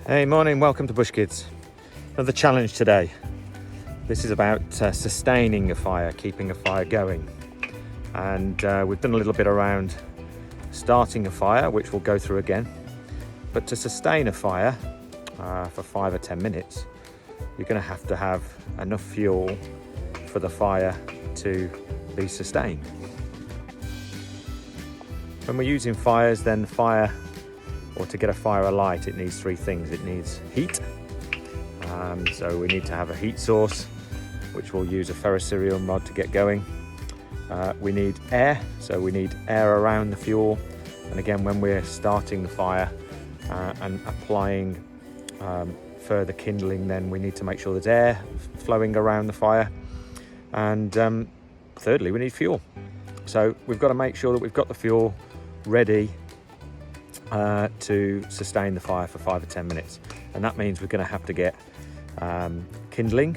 Hey, morning, welcome to Bush Kiddz. Another challenge today. This is about sustaining a fire, keeping a fire going. And we've done a little bit around starting a fire, which we'll go through again. But to sustain a fire for 5 or 10 minutes, you're going to have enough fuel for the fire to be sustained. When we're using fires, then the fire, or to get a fire alight, it needs 3 things. It needs heat, so we need to have a heat source, which we'll use a ferrocerium rod to get going. We need air, so we need air around the fuel, and again, when we're starting the fire and applying further kindling, then we need to make sure there's air flowing around the fire. And thirdly, we need fuel. So we've got to make sure that we've got the fuel ready to sustain the fire for 5 or 10 minutes. And that means we're going to have to get kindling.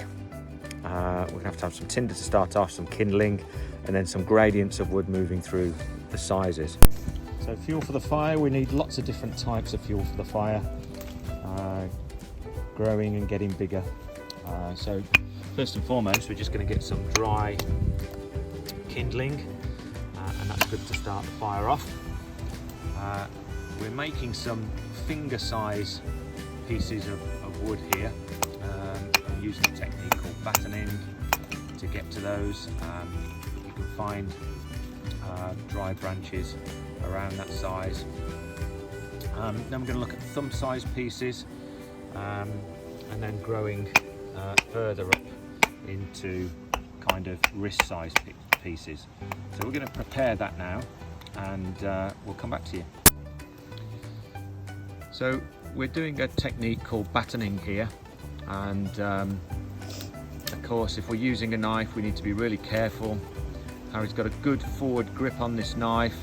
We're going to have some tinder to start off, some kindling, and then some gradients of wood moving through the sizes. So fuel for the fire, we need lots of different types of fuel for the fire, growing and getting bigger. So first and foremost, we're just going to get some dry kindling, and that's good to start the fire off. We're making some finger size pieces of wood here. I'm using a technique called battening to get to those. You can find dry branches around that size. Then we're going to look at thumb size pieces, and then growing further up into kind of wrist size pieces. So we're going to prepare that now, and we'll come back to you. So we're doing a technique called battening here, and of course if we're using a knife we need to be really careful. Harry's got a good forward grip on this knife.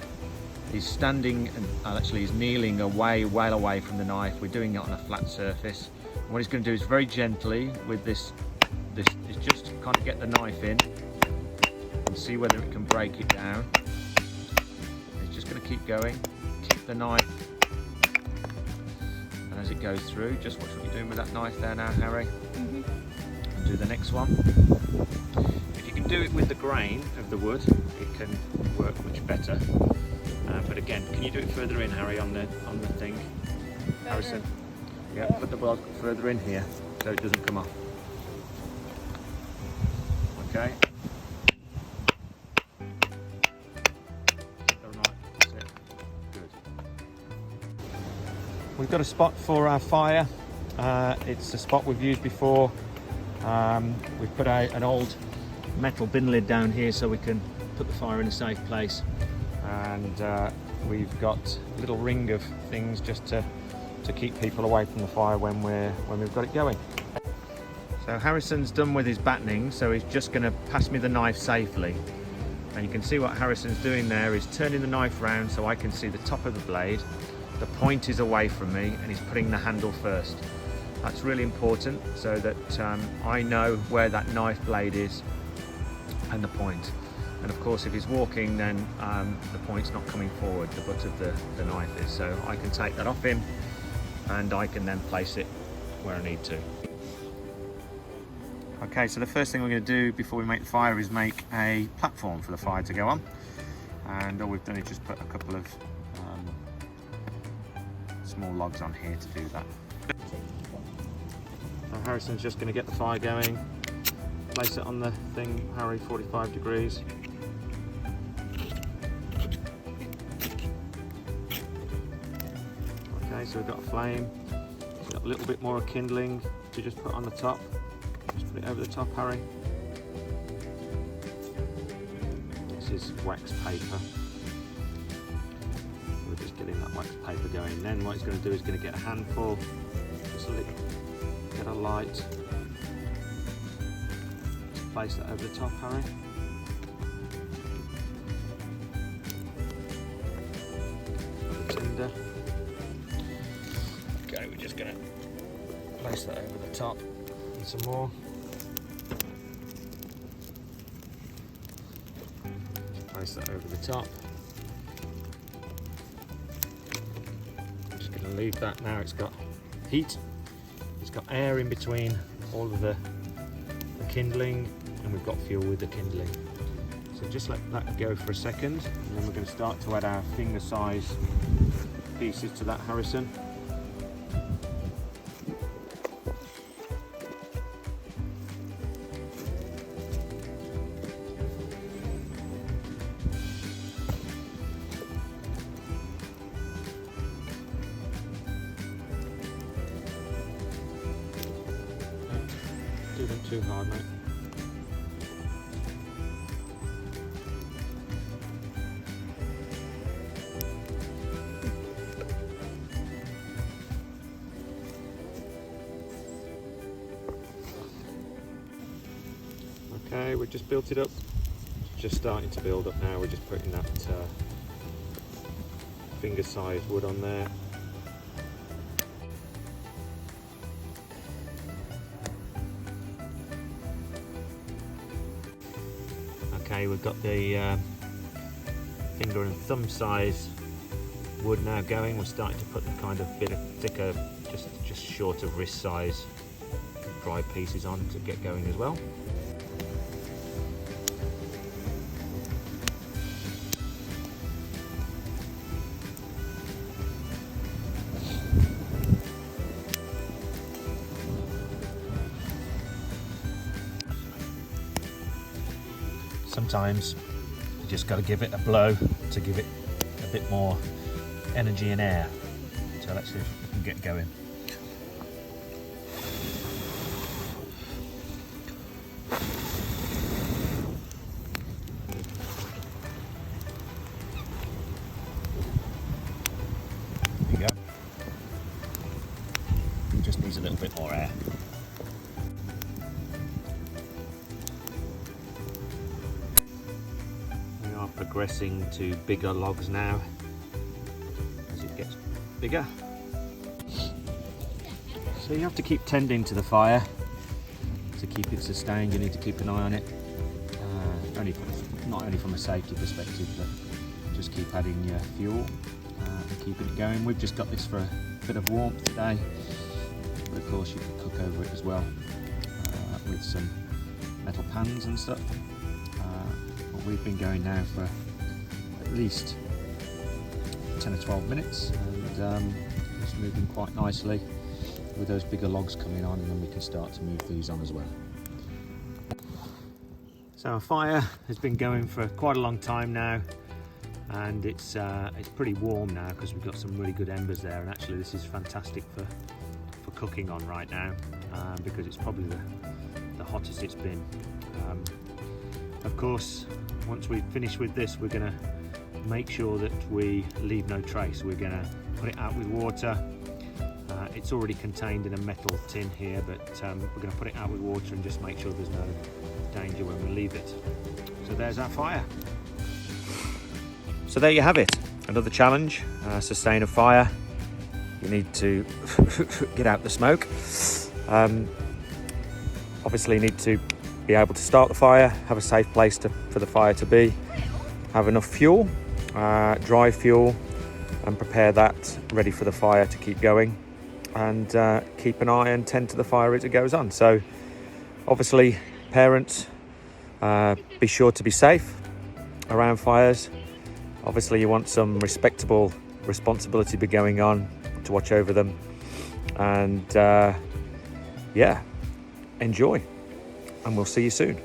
He's standing and actually he's kneeling well away from the knife. We're doing it on a flat surface. And what he's going to do is very gently with this is just kind of get the knife in and see whether it can break it down. He's just going to keep going, keep the knife. And as it goes through, just watch what you're doing with that knife there now, Harry. And do the next one. If you can do it with the grain of the wood, it can work much better. But again, can you do it further in, Harry, on the thing? Further. Harrison? Yeah, put the block further in here so it doesn't come off. Okay. That's it. Good. We've got a spot for our fire. It's a spot we've used before. We've put an old metal bin lid down here so we can put the fire in a safe place. And we've got a little ring of things just to keep people away from the fire when we've got it going. So Harrison's done with his battening, so he's just going to pass me the knife safely. And you can see what Harrison's doing there is turning the knife round so I can see the top of the blade. The point is away from me, and he's putting the handle first. That's really important so that I know where that knife blade is and the point. And of course if he's walking, then the point's not coming forward, the butt of the knife is. So I can take that off him and I can then place it where I need to. Okay, so the first thing we're going to do before we make the fire is make a platform for the fire to go on. And all we've done is just put a couple of small logs on here to do that. Now Harrison's just going to get the fire going. Place it on the thing, Harry, 45 degrees. Okay, so we've got a flame. We've got a little bit more kindling to just put on the top. Just put it over the top, Harry. This is wax paper. We're just getting that wax paper going. Then what he's going to do is going to get a handful, just get a light. Place that over the top, Harry. The tinder. Okay, we're just going to place that over the top and some more. Just place that over the top. I'm just going to leave that now. It's got heat It's got air in between all of the kindling, and we've got fuel with the kindling. So just let that go for a second, and then we're going to start to add our finger size pieces to that Harrison. Don't do them too hard, mate. Okay, we've just built it up. It's just starting to build up now. We're just putting that finger-sized wood on there. Okay, we've got the finger and thumb size wood now going. We're starting to put the kind of bit of thicker, just short of wrist size dry pieces on to get going as well. Sometimes you just got to give it a blow to give it a bit more energy and air. So let's see if we can get going. There you go. It just needs a little bit more air. Progressing to bigger logs now as it gets bigger. So you have to keep tending to the fire to keep it sustained. You need to keep an eye on it, not only from a safety perspective, but just keep adding your fuel and keeping it going. We've just got this for a bit of warmth today, but of course you can cook over it as well with some metal pans and stuff. We've been going now for at least 10 or 12 minutes, and it's moving quite nicely with those bigger logs coming on, and then we can start to move these on as well. So our fire has been going for quite a long time now, and it's pretty warm now because we've got some really good embers there, and actually this is fantastic for cooking on right now because it's probably the hottest it's been. Of course, once we finish with this, we're going to make sure that we leave no trace. We're going to put it out with water. It's already contained in a metal tin here, but we're going to put it out with water and just make sure there's no danger when we leave it. So there's our fire. So there you have it, another challenge, sustain a fire. You need to get out the smoke. Obviously you need to be able to start the fire, have a safe place for the fire to be, have enough fuel, dry fuel, and prepare that ready for the fire to keep going, and keep an eye and tend to the fire as it goes on. So obviously parents, be sure to be safe around fires. Obviously you want some respectable responsibility to be going on to watch over them, and yeah, enjoy. And we'll see you soon.